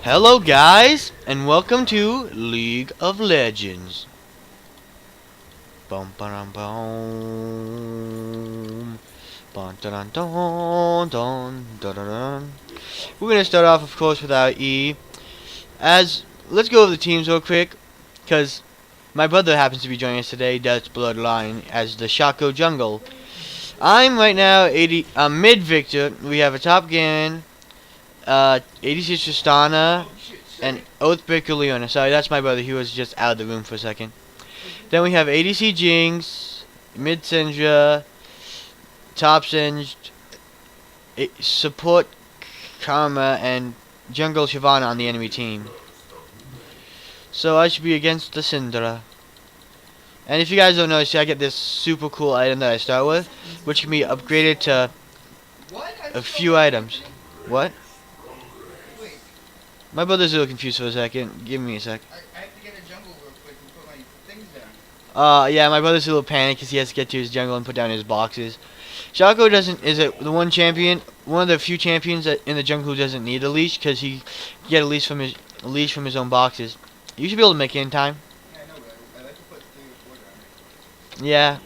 Hello guys, and welcome to League of Legends. Bum ba bum. Bum dun dun dun dun dun. We're gonna start off, of course, with our E. Let's go over the teams real quick, cause my brother happens to be joining us today. That's Bloodline as the Shaco Jungle. I'm right now mid Victor. We have a Top Gan, 86 Tristana, and Oathbreaker Leona. Sorry, that's my brother. He was just out of the room for a second. Then we have ADC Jinx, mid Syndra, top Singed, support Karma, and jungle Shyvana on the enemy team. So I should be against the Syndra. And if you guys don't know, see, I get this super cool item that I start with, which can be upgraded to a few items. What? My brother's a little confused for a second. Give me a sec. I have to get a jungle real quick and put my things down. Yeah, my brother's a little panicked because he has to get to his jungle and put down his boxes. Shaco is the one of the few champions that in the jungle who doesn't need a leash because he can get a leash from his own boxes. You should be able to make it in time. Yeah, I know, but I like to put 3 or 4 down. Yeah.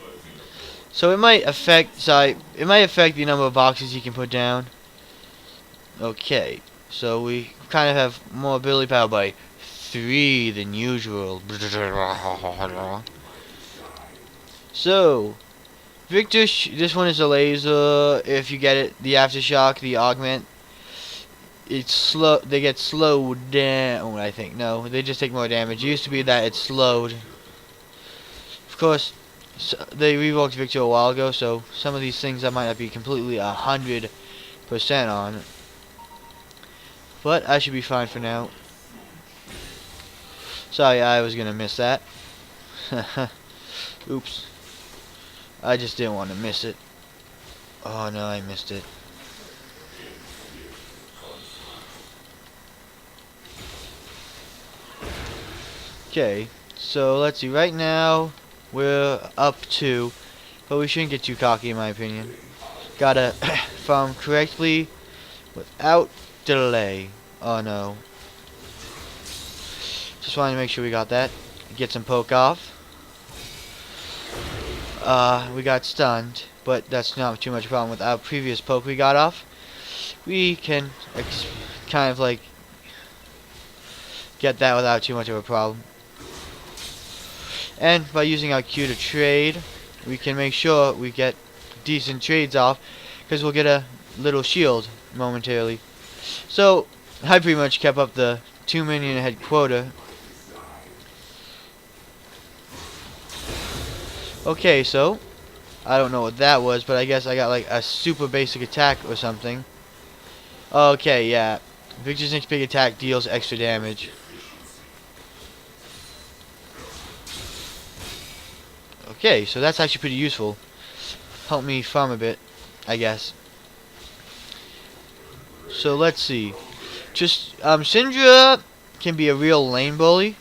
So it might affect the number of boxes you can put down. Okay. So we kind of have more ability power by 3 than usual. So, Victor, this one is a laser. If you get it, the aftershock, the augment, it's slow. They get slowed down. I think no, they just take more damage. It used to be that it's slowed. Of course, they reworked Victor a while ago, so some of these things I might not be completely 100% on. But I should be fine for now. Sorry, I was gonna miss that. Oops. I just didn't want to miss it. Oh no, I missed it. Okay, so let's see. Right now, we're up 2, but we shouldn't get too cocky in my opinion. Gotta farm correctly without delay. Oh no. Just wanted to make sure we got that. Get some poke off. We got stunned, but that's not too much problem. With our previous poke we got off, we can kind of like get that without too much of a problem. And by using our Q to trade, we can make sure we get decent trades off, because we'll get a little shield momentarily. So I pretty much kept up the 2 minion ahead quota. Okay, so I don't know what that was, but I guess I got like a super basic attack or something. Okay, yeah. Victor's next big attack deals extra damage. Okay, so that's actually pretty useful. Help me farm a bit, I guess. So let's see. Syndra can be a real lane bully.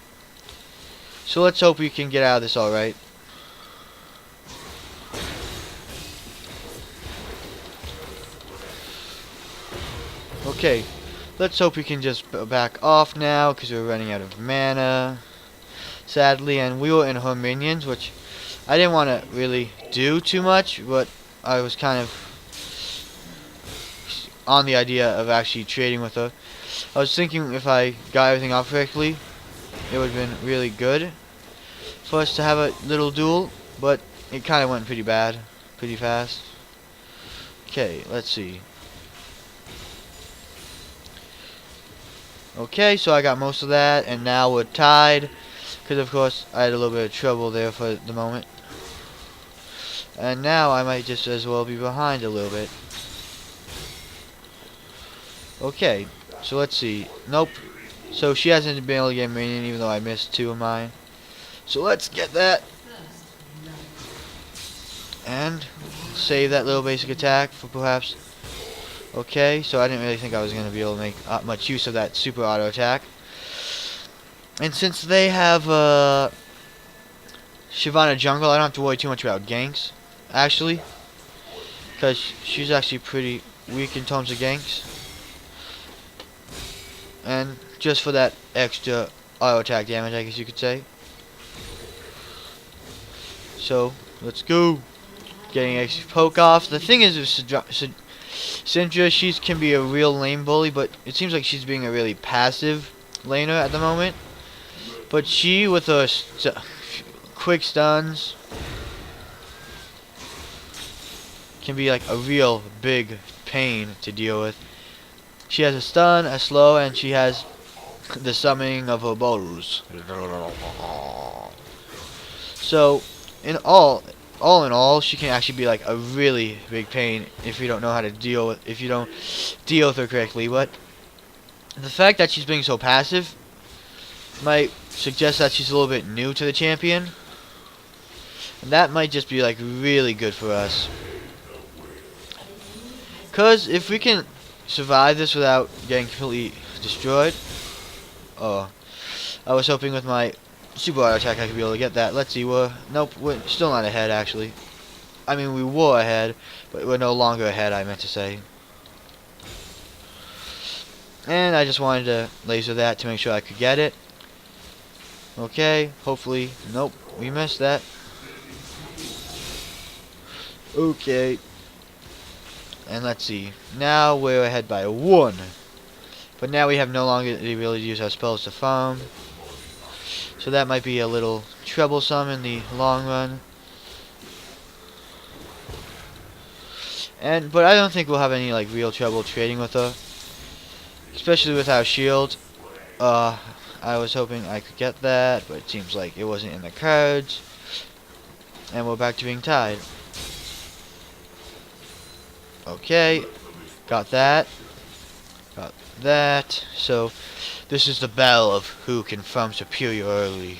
So let's hope we can get out of this alright. Okay, let's hope we can just back off now, because we're running out of mana, sadly, and we were in her minions, which I didn't want to really do too much, but I was kind of on the idea of actually trading with her. I was thinking if I got everything off correctly, it would have been really good for us to have a little duel, but it kind of went pretty bad, pretty fast. Okay, let's see. Okay, so I got most of that, and now we're tied, because of course I had a little bit of trouble there for the moment. And now I might just as well be behind a little bit. Okay, so let's see. Nope. So she hasn't been able to get a minion, even though I missed 2 of mine. So let's get that. And save that little basic attack for perhaps. Okay, so I didn't really think I was going to be able to make much use of that super auto attack. And since they have Shyvana jungle, I don't have to worry too much about ganks, actually. Because she's actually pretty weak in terms of ganks. And just for that extra auto attack damage, I guess you could say. So let's go. Getting extra poke off. The thing is with Syndra, she can be a real lane bully, but it seems like she's being a really passive laner at the moment. But she, with her quick stuns, can be like a real big pain to deal with. She has a stun, a slow, and she has the summoning of her bows. So, all in all, she can actually be like a really big pain if you don't know how to if you don't deal with her correctly. But the fact that she's being so passive might suggest that she's a little bit new to the champion, and that might just be like really good for us. Cause if we can survive this without getting completely destroyed, oh, I was hoping with my super auto attack I could be able to get that. Let's see, nope, we're still not ahead actually. I mean, we were ahead, but we're no longer ahead, I meant to say. And I just wanted to laser that to make sure I could get it. Okay, hopefully, nope, we missed that. Okay. And let's see, now we're ahead by 1. But now we have no longer the ability to use our spells to farm. So that might be a little troublesome in the long run. But I don't think we'll have any like real trouble trading with her. Especially with our shield. I was hoping I could get that, but it seems like it wasn't in the cards. And we're back to being tied. Okay, got that. Got that. So this is the battle of who can farm superiorly.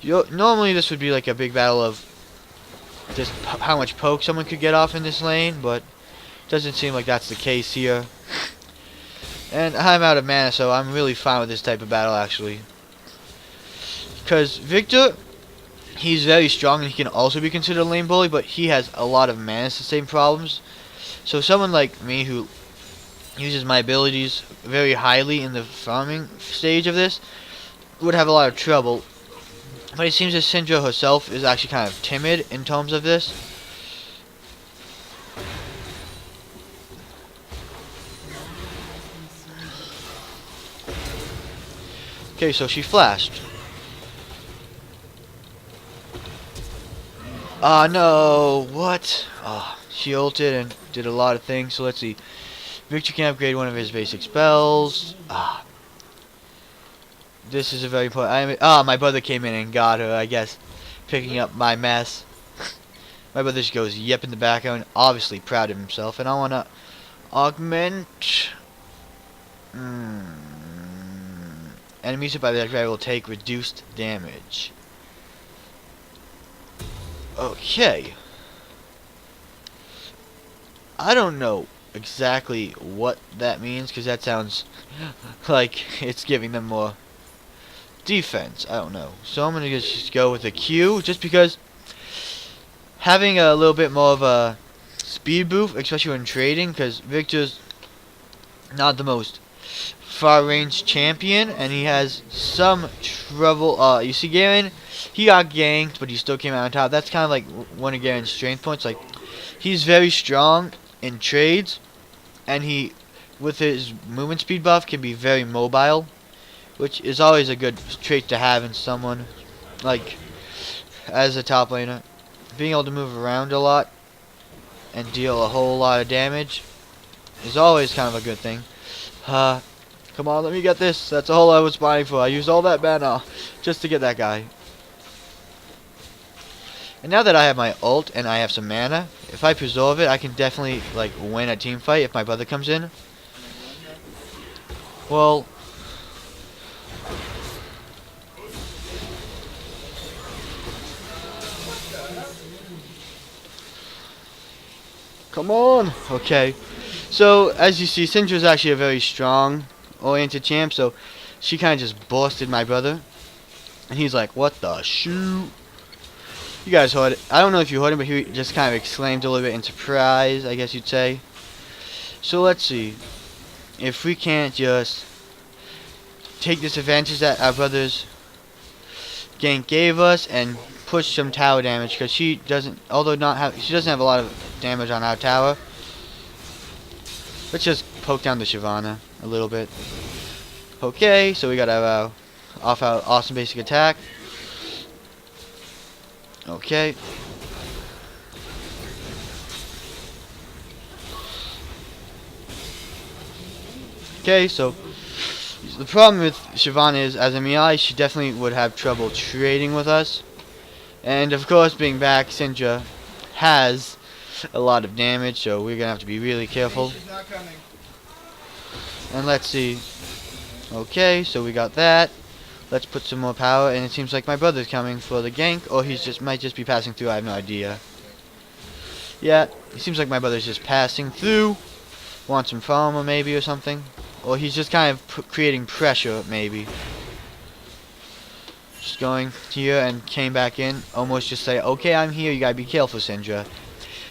Normally this would be like a big battle of just how much poke someone could get off in this lane, but it doesn't seem like that's the case here. And I'm out of mana, so I'm really fine with this type of battle actually. Because Viktor, he's very strong and he can also be considered a lane bully, but he has a lot of mana sustain problems. So someone like me who uses my abilities very highly in the farming stage of this would have a lot of trouble. But it seems that Syndra herself is actually kind of timid in terms of this. Okay, so she flashed. Ah, no, what? Ah, she ulted and did a lot of things, so let's see. Viktor can upgrade one of his basic spells. Ah. This is a very important. My brother came in and got her, I guess, picking up my mess. My brother just goes yep in the background, obviously proud of himself, and I want to augment. Enemies hit by the guy will take reduced damage. Okay. I don't know exactly what that means, because that sounds like it's giving them more defense. I don't know. So I'm going to just go with a Q, just because having a little bit more of a speed boost, especially when trading, because Viktor's not the most far-range champion, and he has some trouble. You see Garen, he got ganked, but he still came out on top. That's kind of like one of Garen's strength points. Like, he's very strong in trades, and he, with his movement speed buff, can be very mobile, which is always a good trait to have in someone, like, as a top laner. Being able to move around a lot and deal a whole lot of damage is always kind of a good thing. Come on, let me get this. That's all I was buying for. I used all that mana just to get that guy. And now that I have my ult and I have some mana, if I preserve it, I can definitely like win a team fight if my brother comes in. Well, come on. Okay. So as you see, Syndra's actually a very strong oriented champ, so she kind of just busted my brother. And he's like, what the shoot? You guys heard it. I don't know if you heard him, but he just kind of exclaimed a little bit in surprise, I guess you'd say. So let's see if we can't just take this advantage that our brother's gank gave us and push some tower damage, because she doesn't, she doesn't have a lot of damage on our tower. Let's just poke down the Shyvana a little bit. Okay, so we got our off our awesome basic attack. Okay. Okay, so the problem with Shyvana is, as a Miai, she definitely would have trouble trading with us. And of course, being back, Syndra has a lot of damage, so we're gonna have to be really careful. She's not coming. And let's see. Okay, so we got that. Let's put some more power, and it seems like my brother's coming for the gank, or might just be passing through. I have no idea. Yeah, it seems like my brother's just passing through. Want some farmer maybe or something, or he's just kind of creating pressure maybe. Just going here and came back in, almost just say, okay, I'm here. You gotta be careful, Syndra.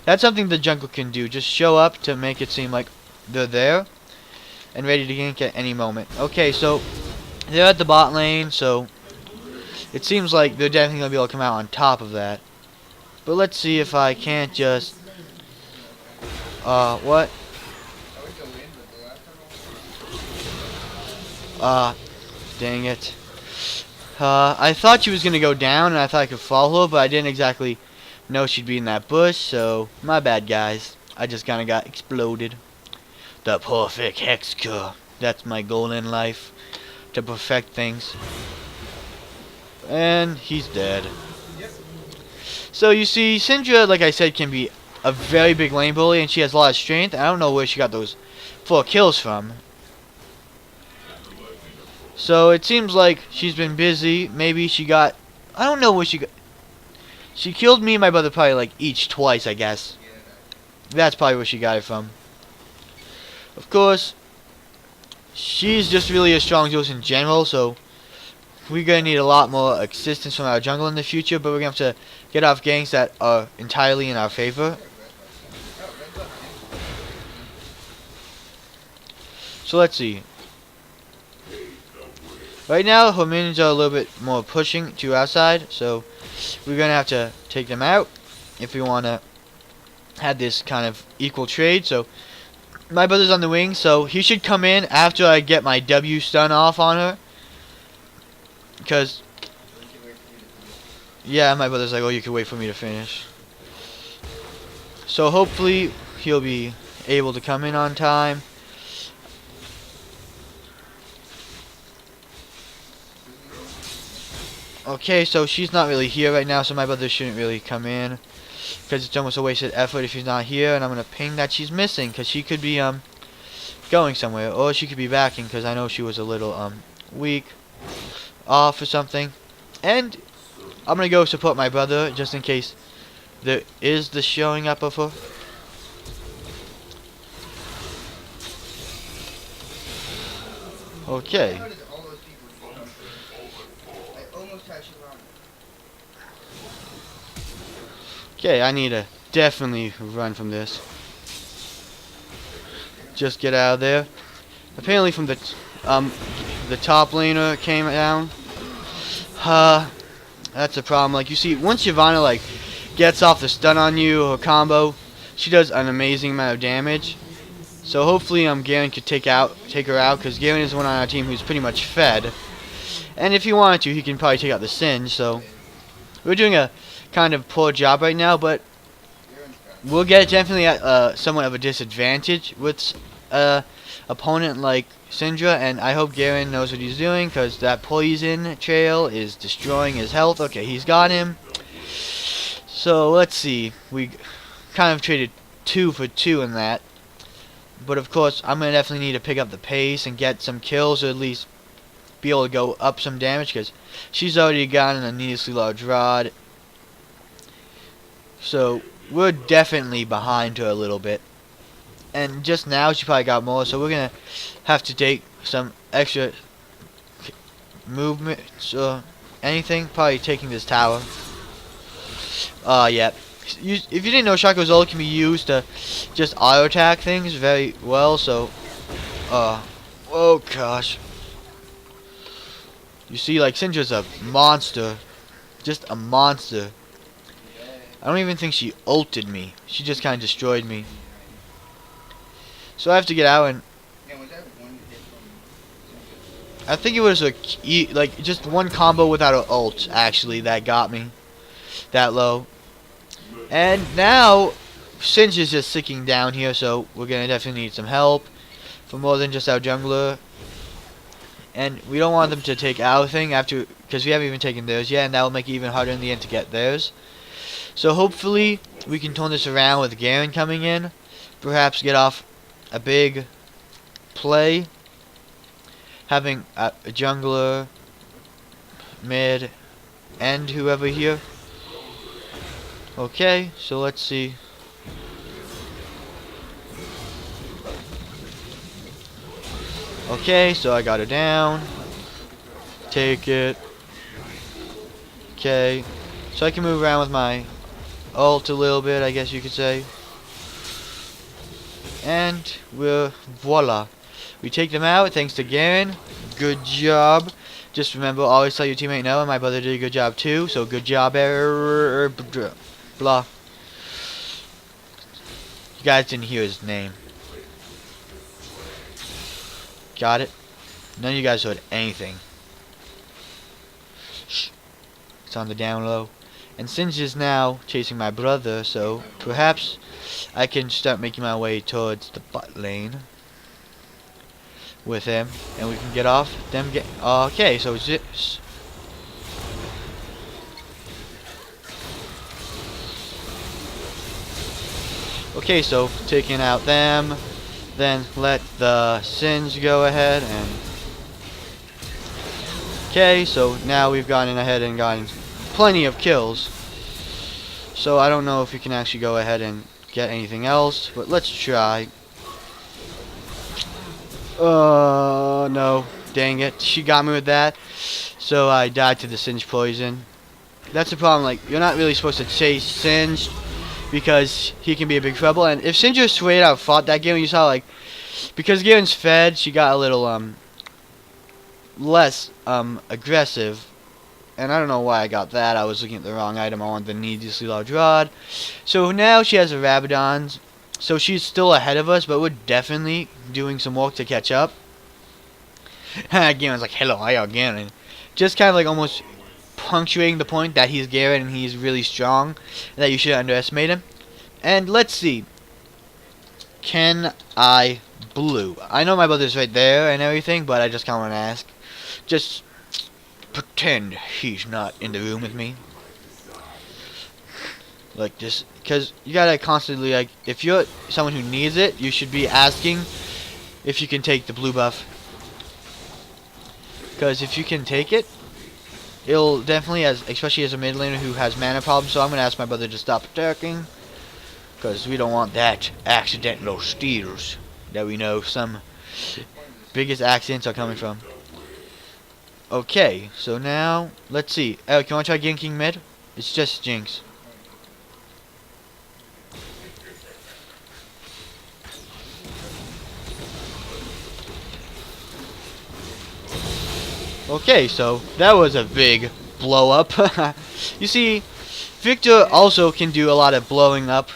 That's something the jungle can do. Just show up to make it seem like they're there and ready to gank at any moment. Okay, so they're at the bot lane, so it seems like they're definitely going to be able to come out on top of that. But let's see if I can't just... what? Dang it. I thought she was going to go down, and I thought I could follow her, but I didn't exactly know she'd be in that bush, so my bad, guys. I just kind of got exploded. The perfect hex cure. That's my goal in life. To perfect things. And he's dead. Yep. So you see, Syndra, like I said, can be a very big lane bully, and she has a lot of strength. I don't know where she got those 4 kills from. So it seems like she's been busy. Maybe she got... I don't know where she got... She killed me and my brother probably like each twice, I guess. That's probably where she got it from. Of course, she's just really a strong duelist in general, so we're going to need a lot more assistance from our jungle in the future, but we're going to have to get off ganks that are entirely in our favor. So let's see. Right now, her minions are a little bit more pushing to our side, so we're going to have to take them out if we want to have this kind of equal trade. So my brother's on the wing, so he should come in after I get my W stun off on her. Because, yeah, my brother's like, oh, you can wait for me to finish. So hopefully he'll be able to come in on time. Okay, so she's not really here right now, so my brother shouldn't really come in, because it's almost a wasted effort if she's not here. And I'm gonna ping that she's missing, because she could be going somewhere, or she could be backing, because I know she was a little weak, off or something. And I'm gonna go support my brother just in case there is the showing up of her. Okay. Okay, I need to definitely run from this. Just get out of there. Apparently from the top laner came down. That's a problem. Like, you see, once Shyvana like gets off the stun on you or combo, she does an amazing amount of damage. So hopefully Garen could take her out, because Garen is the one on our team who's pretty much fed. And if he wanted to, he can probably take out the Singe. So we're doing a kind of poor job right now, but we'll get definitely at somewhat of a disadvantage with opponent like Syndra, and I hope Garen knows what he's doing, because that poison trail is destroying his health. Okay, he's got him. So let's see, we kind of traded 2 for 2 in that, but of course I'm gonna definitely need to pick up the pace and get some kills, or at least be able to go up some damage, because she's already gotten a needlessly large rod. So we're definitely behind her a little bit. And just now she probably got more, so we're going to have to take some extra movements or anything. Probably taking this tower. Yeah. If you didn't know, Shaco's ult can be used to just auto attack things very well, so oh gosh. You see, like, Syndra's a monster. Just a monster. I don't even think she ulted me. She just kind of destroyed me. So I have to get out, and Yeah, was that one hit from I think it was like just one combo without an ult, actually, that got me that low. And now Singe is just sticking down here, so we're gonna definitely need some help for more than just our jungler. And we don't want them to take our thing after, because we haven't even taken theirs yet, and that will make it even harder in the end to get theirs. So hopefully we can turn this around with Garen coming in, perhaps get off a big play, having a jungler, mid, and whoever here. Okay, so let's see. Okay, so I got her down. Take it. Okay, so I can move around with my ult a little bit, I guess you could say. And we're voila. We take them out thanks to Garen. Good job. Just remember, always tell your teammate no, and my brother did a good job too. So good job, blah. You guys didn't hear his name. Got it? None of you guys heard anything. Shh. It's on the down low. And Singe is now chasing my brother, so perhaps I can start making my way towards the bot lane with him, and we can get off them. Okay, so it's this. Okay, so taking out them, then let the Singe go ahead and. Okay, so now we've gone ahead and gotten plenty of kills. So I don't know if we can actually go ahead and get anything else, but let's try. No. Dang it. She got me with that. So I died to the Singe poison. That's the problem. Like, you're not really supposed to chase Singe because he can be a big trouble. And if Singe just straight out fought that game, you saw, like, because Garen's fed, she got a little, less, aggressive. And I don't know why I got that. I was looking at the wrong item. I wanted the needlessly large rod. So now she has a Rabadon's. So she's still ahead of us, but we're definitely doing some work to catch up. Garen's like, hello, I are Garen. Just kind of like almost punctuating the point that he's Garen and he's really strong. And that you should underestimate him. And let's see. Can I blue? I know my brother's right there and everything, but I just kind of want to ask. Just pretend he's not in the room with me. Like, just because you gotta constantly, like, if you're someone who needs it, you should be asking if you can take the blue buff. Because if you can take it, it'll definitely, especially as a mid laner who has mana problems. So I'm gonna ask my brother to stop attacking, because we don't want that accidental steals that we know some biggest accidents are coming from. Okay, so now let's see. Oh, can I try ganking mid? It's just Jinx. Okay, so that was a big blow up. You see, Viktor also can do a lot of blowing up,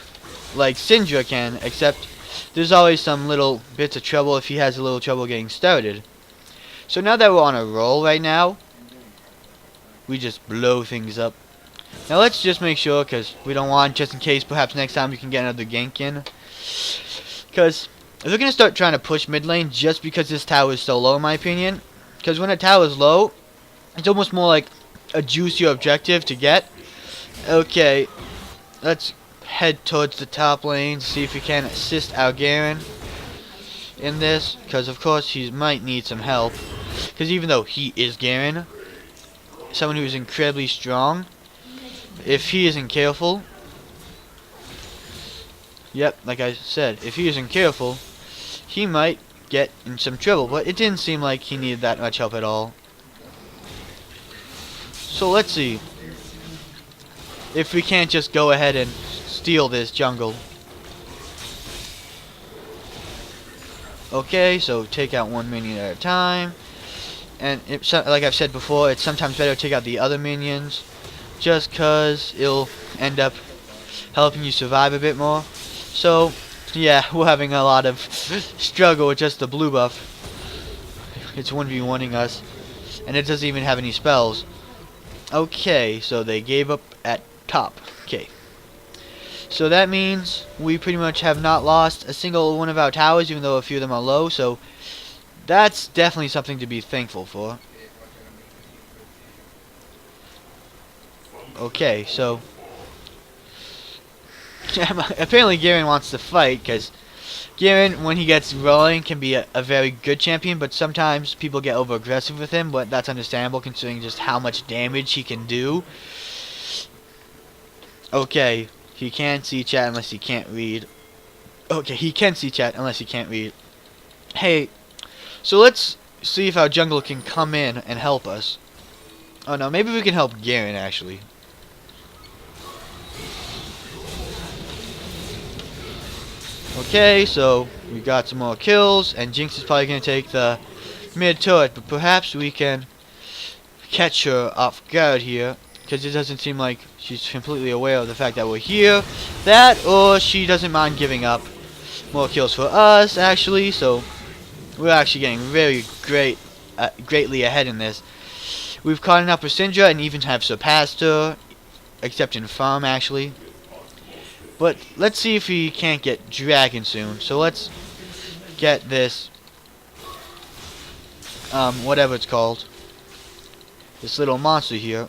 like Syndra can, except there's always some little bits of trouble if he has a little trouble getting started. So now that we're on a roll right now, we just blow things up. Now let's just make sure, because we don't want, just in case, perhaps next time we can get another gank in. Because if we're going to start trying to push mid lane just because this tower is so low, in my opinion, because when a tower is low, it's almost more like a juicier objective to get. Okay, let's head towards the top lane, see if we can assist our Garen in this, because of course he might need some help. Because even though he is Garen, someone who is incredibly strong, if he isn't careful, yep, like I said, if he isn't careful, he might get in some trouble. But it didn't seem like he needed that much help at all. So let's see if we can't just go ahead and steal this jungle. Okay, so take out one minion at a time. And like I've said before, it's sometimes better to take out the other minions, just 'cause it'll end up helping you survive a bit more. So, yeah, we're having a lot of struggle with just the blue buff. It's 1v1ing us, and it doesn't even have any spells. Okay, so they gave up at top. Okay. So that means we pretty much have not lost a single one of our towers, even though a few of them are low, so that's definitely something to be thankful for. Okay, so apparently Garen wants to fight, because Garen, when he gets rolling, can be a very good champion, but sometimes people get over aggressive with him, but that's understandable considering just how much damage he can do. Okay, he can't see chat unless he can't read. Okay, he can see chat unless he can't read. Hey, so let's see if our jungler can come in and help us. Oh no, maybe we can help Garen actually. Okay, so we got some more kills, and Jinx is probably going to take the mid turret, but perhaps we can catch her off guard here, because it doesn't seem like she's completely aware of the fact that we're here. That, or she doesn't mind giving up more kills for us, actually, so we're actually getting very greatly ahead in this. We've caught up with Syndra and even have surpassed her, except in farm, actually. But let's see if we can't get Dragon soon. So let's get this, whatever it's called, this little monster here.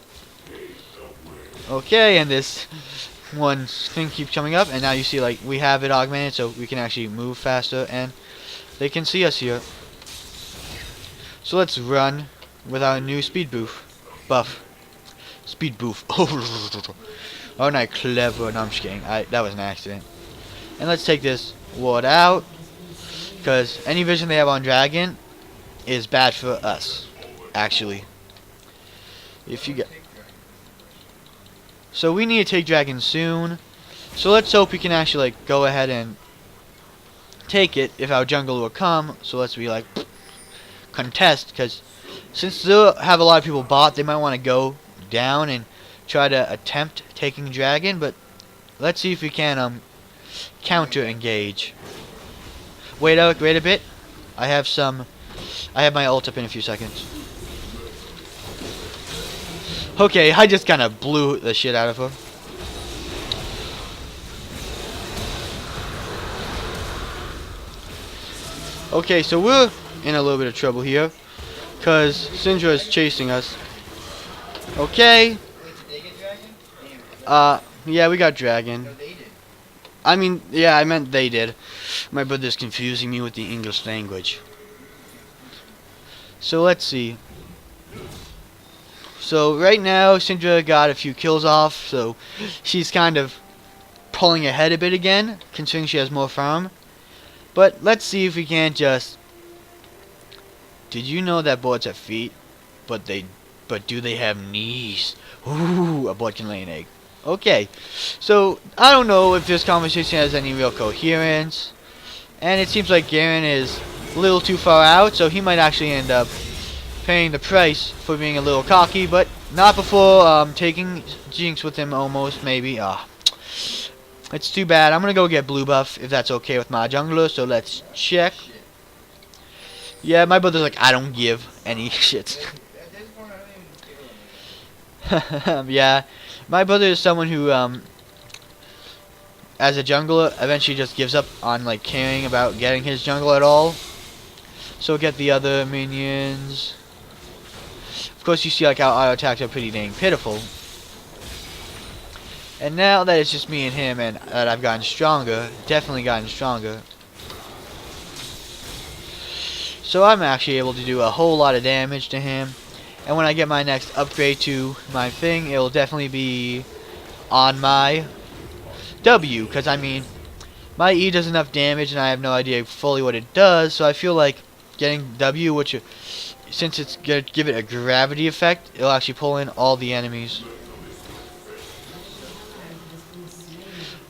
Okay, and this one thing keeps coming up, and now you see like we have it augmented, so we can actually move faster, and they can see us here. So let's run with our new speed buff. Speed buff. Oh, not clever. No, I'm just kidding. That was an accident. And let's take this ward out, because any vision they have on Dragon is bad for us, actually. If you get, so we need to take Dragon soon. So let's hope we can actually like go ahead and take it if our jungle will come. So let's be like contest, because since they have a lot of people bot, they might want to go down and try to attempt taking Dragon, but let's see if we can counter engage. Wait a bit. I have my ult up in a few seconds. Okay, I just kind of blew the shit out of her. Okay, so we're in a little bit of trouble here, because Syndra is chasing us. Okay. Yeah, we got Dragon. I mean, yeah, I meant they did. My brother's confusing me with the English language. So let's see. So right now, Syndra got a few kills off, so she's kind of pulling ahead a bit again, considering she has more farm. But let's see if we can't just... Did you know that boards have feet? But do they have knees? Ooh, a board can lay an egg. Okay, so I don't know if this conversation has any real coherence, and it seems like Garen is a little too far out, so he might actually end up paying the price for being a little cocky, but not before taking Jinx with him almost, maybe. It's too bad. I'm gonna go get blue buff if that's okay with my jungler, so let's check. Yeah, my brother's like, I don't give any shit. Yeah, my brother is someone who, as a jungler, eventually just gives up on like caring about getting his jungle at all. So get the other minions. Of course, you see like our auto attacks are pretty dang pitiful. And now that it's just me and him, and that I've gotten stronger, definitely gotten stronger. So I'm actually able to do a whole lot of damage to him. And when I get my next upgrade to my thing, it'll definitely be on my W. Because, I mean, my E does enough damage and I have no idea fully what it does. So I feel like getting W, which, since it's going to give it a gravity effect, it'll actually pull in all the enemies.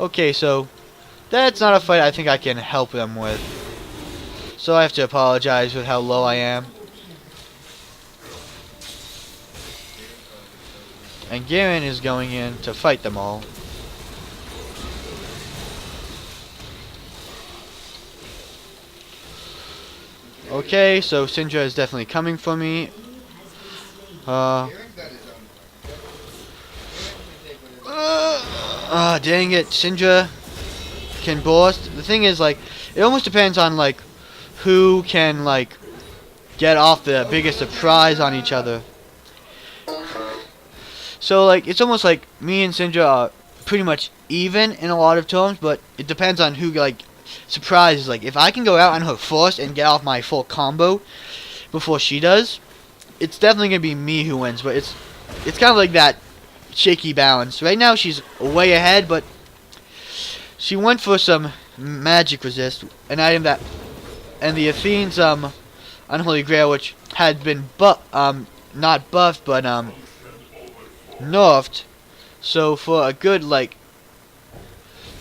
Okay, so that's not a fight I think I can help them with. So I have to apologize with how low I am. And Garen is going in to fight them all. Okay, so Syndra is definitely coming for me. Dang it, Syndra can burst. The thing is, like, it almost depends on, like, who can, like, get off the biggest surprise on each other. So, like, it's almost like me and Syndra are pretty much even in a lot of terms, but it depends on who, like, surprises. Like, if I can go out on her first and get off my full combo before she does, it's definitely going to be me who wins, but it's kind of like that shaky balance. Right now, she's way ahead, but she went for some magic resist, an item that, and the Athene's unholy grail, which had been not buffed, but nerfed. So for a good like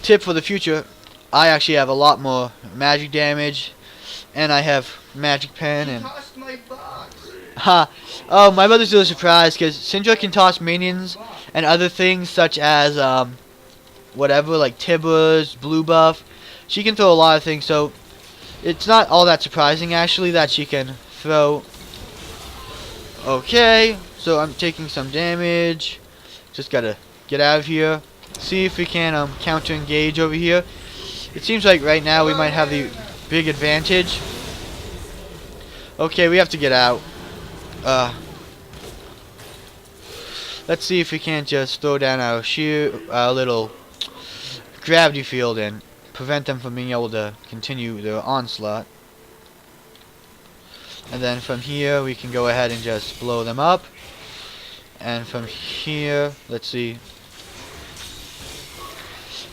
tip for the future, I actually have a lot more magic damage, and I have magic pen and. Tossed my box. Ha! Oh, my mother's still surprised because Syndra can toss minions and other things such as whatever, like Tibbers, blue buff. She can throw a lot of things, so it's not all that surprising actually that she can throw. Okay, so I'm taking some damage. Just gotta get out of here. See if we can counter engage over here. It seems like right now we might have the big advantage. Okay, we have to get out. Let's see if we can't just throw down our little gravity field and prevent them from being able to continue their onslaught. And then from here we can go ahead and just blow them up. And from here, let's see.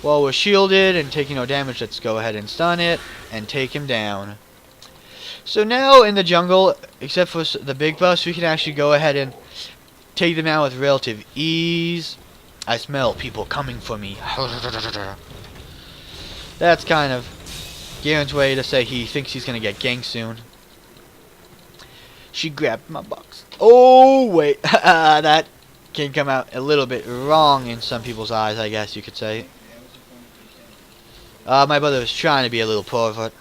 While we're shielded and taking no damage, let's go ahead and stun it and take him down. So now in the jungle, except for the big boss, we can actually go ahead and take them out with relative ease. I smell people coming for me. That's kind of Garen's way to say he thinks he's going to get ganked soon. She grabbed my box. Oh, wait. That can come out a little bit wrong in some people's eyes, I guess you could say. My brother was trying to be a little pervert.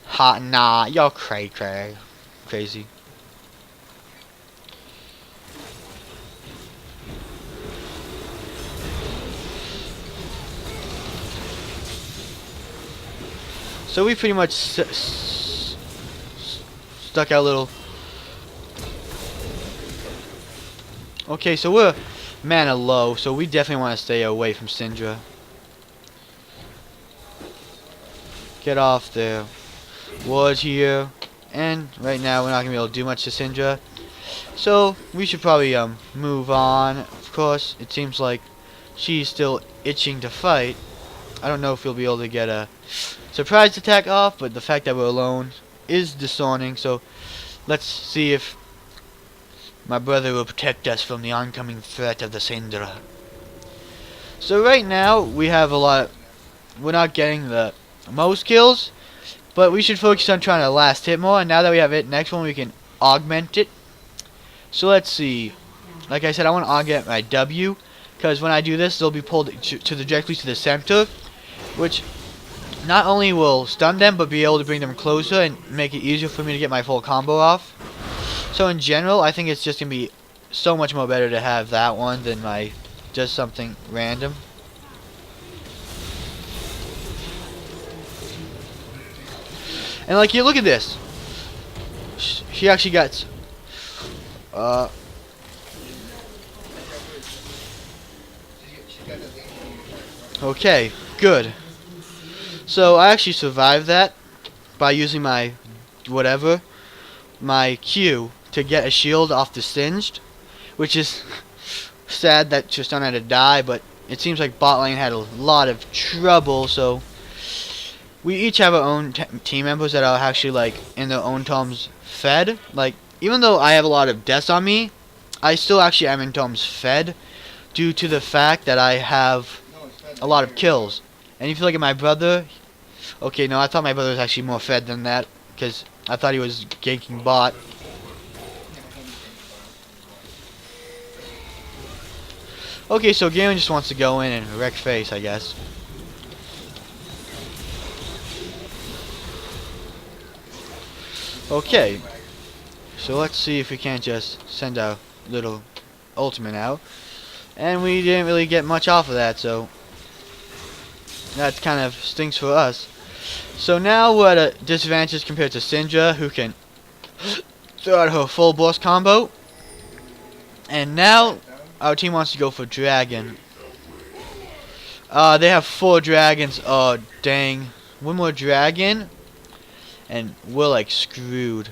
Ha, nah, you're crazy. So we pretty much stuck our little. Okay, so we're mana low, so we definitely want to stay away from Syndra. Get off there. Ward here, and right now we're not gonna be able to do much to Syndra, so we should probably move on. Of course, it seems like she's still itching to fight. I don't know if we'll be able to get a surprise attack off, but the fact that we're alone is discerning. So let's see if my brother will protect us from the oncoming threat of the Syndra. So right now we have a lot. We're not getting the most kills, but we should focus on trying to last hit more, and now that we have it, next one we can augment it. So let's see. Like I said, I want to augment my W, because when I do this, they'll be pulled directly to the center, which not only will stun them, but be able to bring them closer and make it easier for me to get my full combo off. So in general, I think it's just going to be so much more better to have that one than my just something random. And like, you look at this. She actually got. Okay, good. So I actually survived that by using my my Q to get a shield off the Singed, which is sad that Tristan had to die, but it seems like bot lane had a lot of trouble, so we each have our own team members that are actually, like, in their own terms fed. Like, even though I have a lot of deaths on me, I still actually am in terms fed due to the fact that I have a lot of kills. And if you look at my brother, okay, no, I thought my brother was actually more fed than that, because I thought he was ganking bot. Okay, so Garen just wants to go in and wreck face, I guess. Okay, so let's see if we can't just send a little ultimate out. And we didn't really get much off of that, so that kind of stinks for us. So now we're at a disadvantage compared to Syndra, who can throw out her full boss combo. And now our team wants to go for Dragon. They have 4 dragons. Oh, dang. One more dragon, and we're like screwed.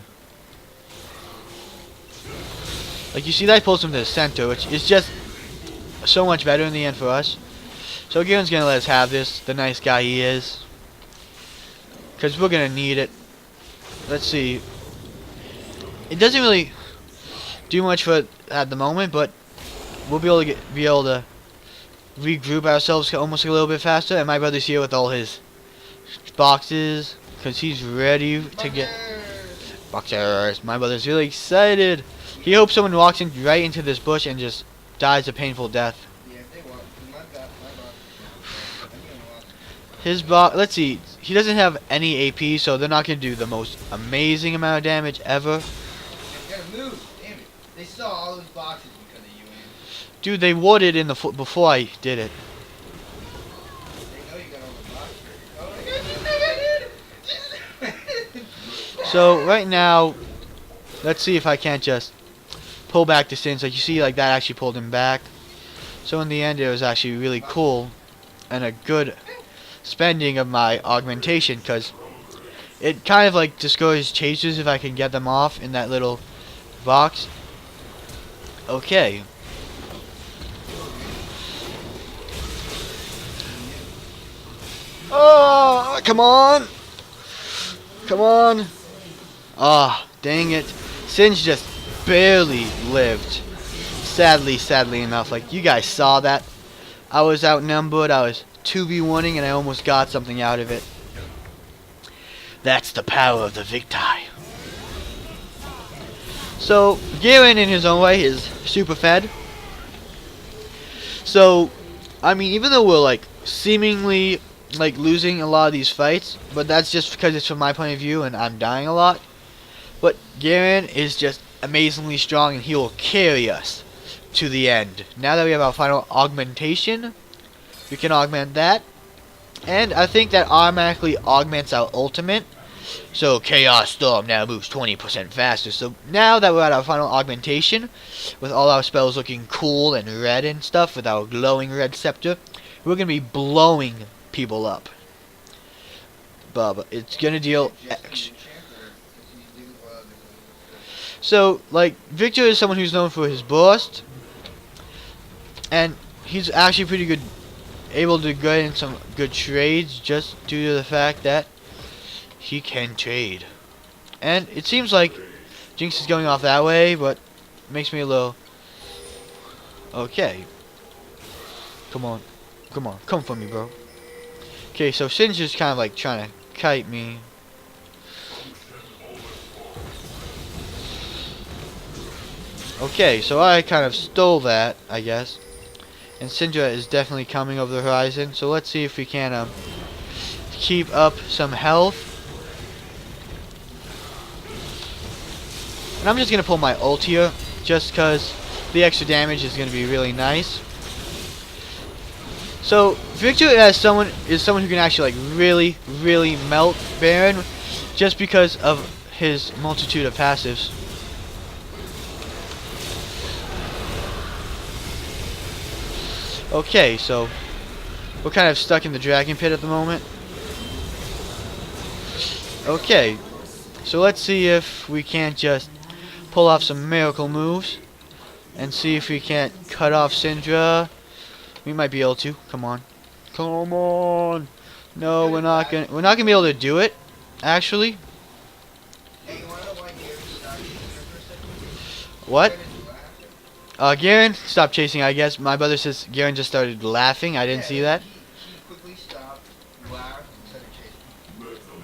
Like, you see that pulls him to the center, which is just so much better in the end for us. So Garen's gonna let us have this, the nice guy he is, because we're gonna need it. Let's see. It doesn't really do much for it at the moment, but we'll be able to regroup ourselves almost a little bit faster. And my brother's here with all his boxes, because he's ready to get boxers. My brother's really excited. He hopes someone walks in right into this bush and just dies a painful death. Yeah, if they walk, my box. His box, let's see, he doesn't have any AP, so they're not going to do the most amazing amount of damage ever. They gotta move, damn it. They saw all those boxes because of you, man. Dude, they warded in the before I did it. They know you got all the boxes. Oh, they got So right now, let's see if I can't just pull back the sins. Like, you see, like, that actually pulled him back. So in the end, it was actually really cool and a good spending of my augmentation, because it kind of like discourages chasers if I can get them off in that little box. Okay. Oh, come on. Come on. Ah, dang it. Singe just barely lived. Sadly enough. Like, you guys saw that. I was outnumbered. I was 2v1ing and I almost got something out of it. That's the power of the Viktor. So, Garen in his own way is super fed. So, I mean, even though we're like seemingly like losing a lot of these fights, but that's just because it's from my point of view and I'm dying a lot. But Garen is just amazingly strong and he will carry us to the end. Now that we have our final augmentation, we can augment that. And I think that automatically augments our ultimate. So Chaos Storm now moves 20% faster. So now that we're at our final augmentation, with all our spells looking cool and red and stuff, with our glowing red scepter, we're going to be blowing people up. But it's going to deal... So, like, Viktor is someone who's known for his burst, and he's actually pretty good, able to get in some good trades just due to the fact that he can trade. And it seems like Jinx is going off that way, but it makes me a little... Okay. Come on. Come on. Come for me, bro. Okay, so Sin's just kind of like trying to kite me. Okay, so I kind of stole that, I guess. And Syndra is definitely coming over the horizon. So let's see if we can keep up some health. And I'm just going to pull my ult here, just because the extra damage is going to be really nice. So Viktor is someone who can actually like really melt Baron, just because of his multitude of passives. Okay, so we're kind of stuck in the dragon pit at the moment. Okay, so let's see if we can't just pull off some miracle moves and see if we can't cut off Syndra. We might be able to. Come on. Come on. No, we're not gonna be able to do it, actually. Hey, you wanna know why Garen stopped chasing her for a second? What? Garen is laughing. Garen stopped chasing, I guess. My brother says Garen just started laughing. I didn't see that. He quickly stopped, laughed, and started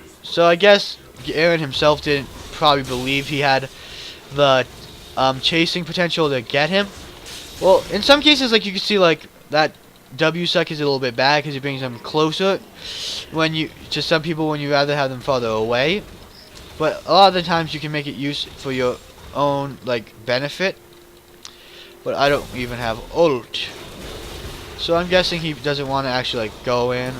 chasing. So I guess Garen himself didn't probably believe he had the chasing potential to get him. Well, in some cases, like you can see, like that W suck is a little bit bad because it brings them closer. When you to some people, when you rather have them farther away. But a lot of the times you can make it use for your own like benefit. But I don't even have ult, so I'm guessing he doesn't want to actually like go in.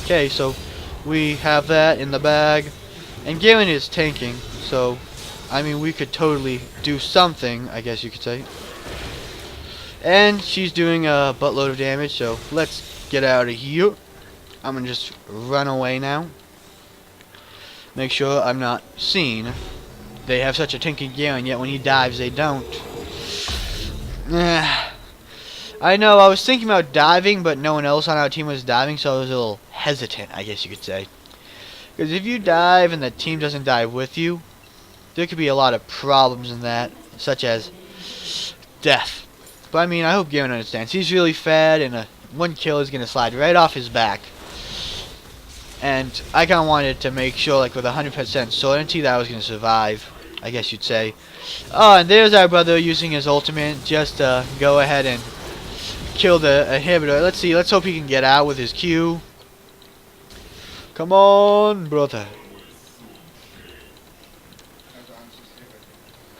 Okay, so we have that in the bag, and Galen is tanking, so I mean we could totally do something, I guess you could say. And she's doing a buttload of damage, so let's get out of here. I'm gonna just run away now. Make sure I'm not seen. They have such a tanky Galen, yet when he dives they don't. I know, I was thinking about diving, but no one else on our team was diving, so I was a little hesitant, I guess you could say. Because if you dive and the team doesn't dive with you, there could be a lot of problems in that, such as death. But I mean, I hope Garen understands. He's really fed, and one kill is going to slide right off his back. And I kind of wanted to make sure, like with 100% certainty, that I was going to survive, I guess you'd say. Oh, and there's our brother using his ultimate just to go ahead and kill the inhibitor. Let's see. Let's hope he can get out with his Q. Come on, brother.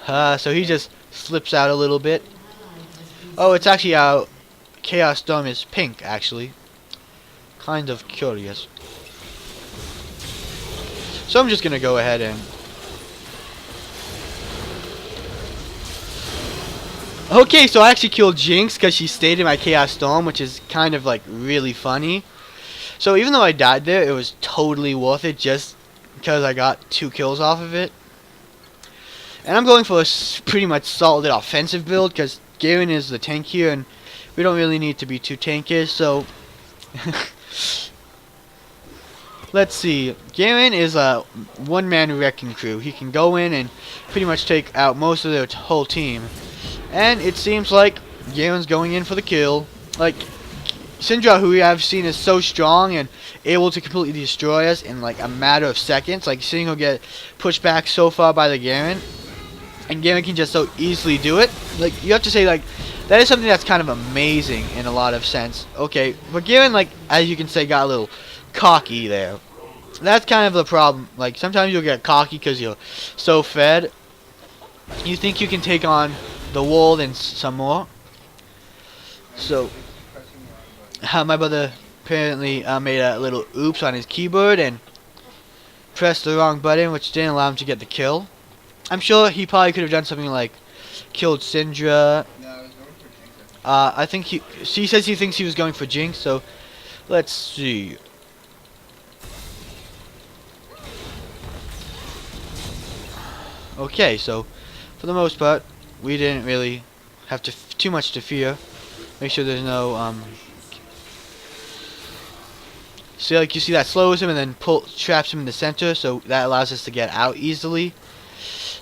So he just slips out a little bit. Oh, it's actually our Chaos Storm is pink, actually. Kind of curious. So I'm just gonna go ahead and... Okay, so I actually killed Jinx because she stayed in my Chaos Storm, which is kind of like really funny. So even though I died there, it was totally worth it just because I got 2 kills off of it. And I'm going for a pretty much solid offensive build because Garen is the tank here and we don't really need to be too tankish, so... Let's see. Garen is a one-man wrecking crew. He can go in and pretty much take out most of their whole team. And it seems like Garen's going in for the kill. Like, Syndra, who we have seen is so strong and able to completely destroy us in like a matter of seconds. Like, seeing her get pushed back so far by the Garen. And Garen can just so easily do it. Like, you have to say, like, that is something that's kind of amazing in a lot of sense. Okay, but Garen, like, as you can say, got a little cocky there. That's kind of the problem. Like, sometimes you'll get cocky because you're so fed. You think you can take on the world and some more. So, my brother apparently made a little oops on his keyboard and pressed the wrong button, which didn't allow him to get the kill. I'm sure he probably could have done something like killed Syndra. No, I was going for Jinx. I think she says he thinks he was going for Jinx, so let's see. Okay, so for the most part, we didn't really have too much to fear. Make sure there's no see, like you see that slows him and then traps him in the center, so that allows us to get out easily.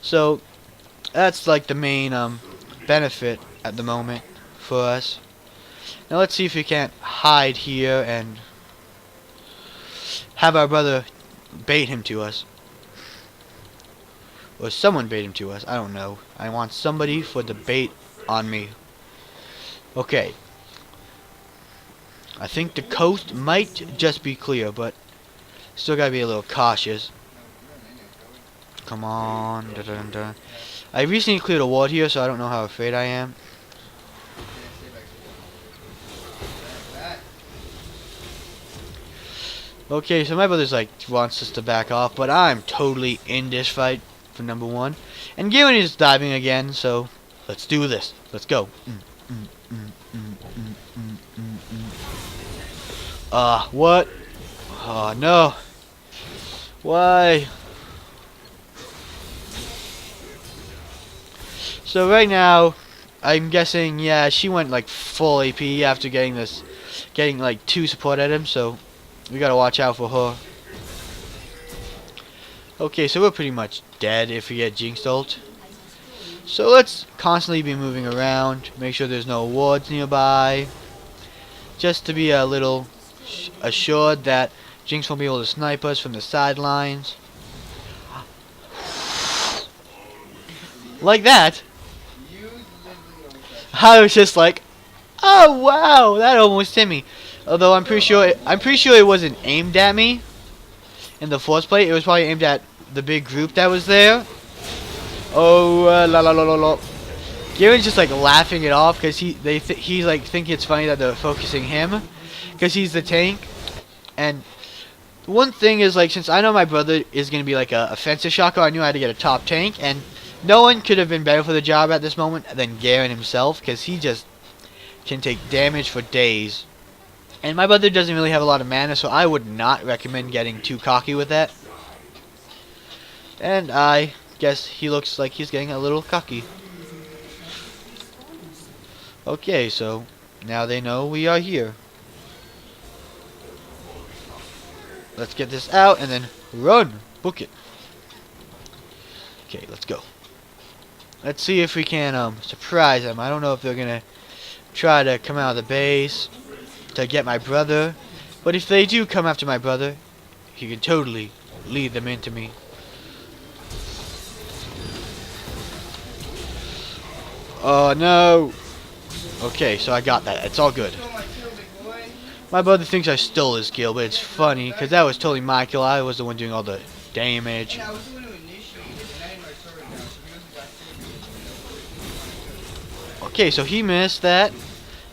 So that's like the main benefit at the moment for us. Now let's see if we can't hide here and have our brother bait him to us. Or someone bait him to us. I don't know. I want somebody for the bait on me. Okay. I think the coast might just be clear, but still gotta be a little cautious. Come on. Dun, dun, dun. I recently cleared a ward here, so I don't know how afraid I am. Okay, so my brother's like wants us to back off, but I'm totally in this fight for number 1. And Garen is diving again, so let's do this. Let's go. What? Oh, no. Why? So right now, I'm guessing, yeah, she went like full AP after getting like 2 support items, so we gotta watch out for her. Okay, so we're pretty much dead if we get Jinx ult. So let's constantly be moving around, make sure there's no wards nearby, just to be a little assured that Jinx won't be able to snipe us from the sidelines. Like that. You literally almost I was just like, oh wow, that almost hit me. Although I'm pretty sure it wasn't aimed at me in the first place. It was probably aimed at the big group that was there. Oh la la la la la. Garen's just like laughing it off because he's like thinking it's funny that they're focusing him because he's the tank. And one thing is, like, since I know my brother is gonna be like a offensive shocker, I knew I had to get a top tank, and no one could have been better for the job at this moment than Garen himself, because he just can take damage for days. And my brother doesn't really have a lot of mana, so I would not recommend getting too cocky with that. And I guess he looks like he's getting a little cocky. Okay, so now they know we are here. Let's get this out and then run. Book it. Okay, let's go. Let's see if we can surprise them. I don't know if they're gonna try to come out of the base to get my brother, but if they do come after my brother, he can totally lead them into me. Oh no. Okay, so I got that. It's all good. stole my kill, big boy. My brother thinks I stole his kill, but it's funny because that was totally my kill. I was the one doing all the damage. And I was the one who initiated, and I had my sword now, so he wasn't got Okay, so he missed that,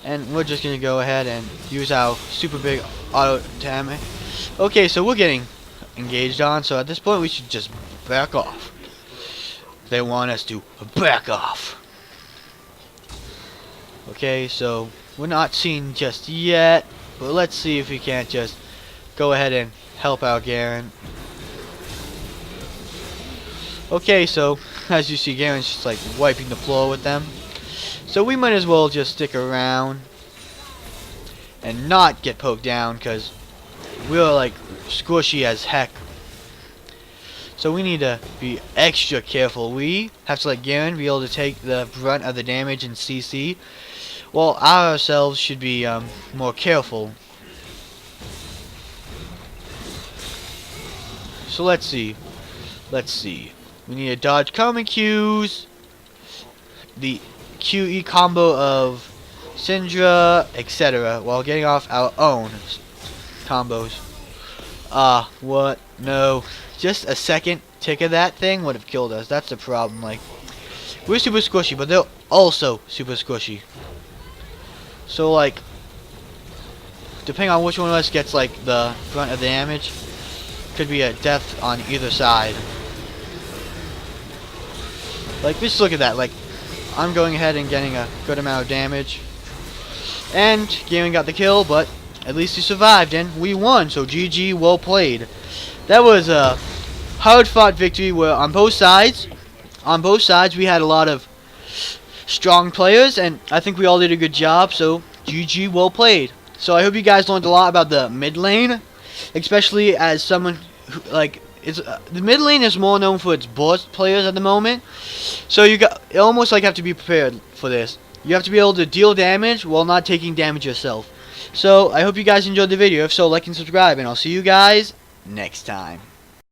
and we're just gonna go ahead and use our super big auto damage. Okay, so we're getting engaged on, so at this point we should just back off. They want us to back off. Okay, so we're not seen just yet, but let's see if we can't just go ahead and help out Garen. Okay, so as you see, Garen's just like wiping the floor with them. So we might as well just stick around and not get poked down, because we're like squishy as heck. So we need to be extra careful. We have to let Garen be able to take the brunt of the damage in CC, while ourselves should be more careful. So let's see. We need to dodge common Qs, the QE combo of Syndra, etc., while getting off our own combos. What? No. Just a second tick of that thing would have killed us. That's the problem. Like, we're super squishy, but they're also super squishy. So, like, depending on which one of us gets, like, the brunt of the damage, could be a death on either side. Like, just look at that. Like, I'm going ahead and getting a good amount of damage. And Garen got the kill, but at least he survived, and we won. So GG, well played. That was a hard-fought victory where on both sides we had a lot of strong players, and I think we all did a good job. So GG, well played. So I hope you guys learned a lot about the mid lane, especially as someone who, like, the mid lane is more known for its burst players at the moment. So you almost like have to be prepared for this. You have to be able to deal damage while not taking damage yourself. So I hope you guys enjoyed the video. If so, like and subscribe, and I'll see you guys next time.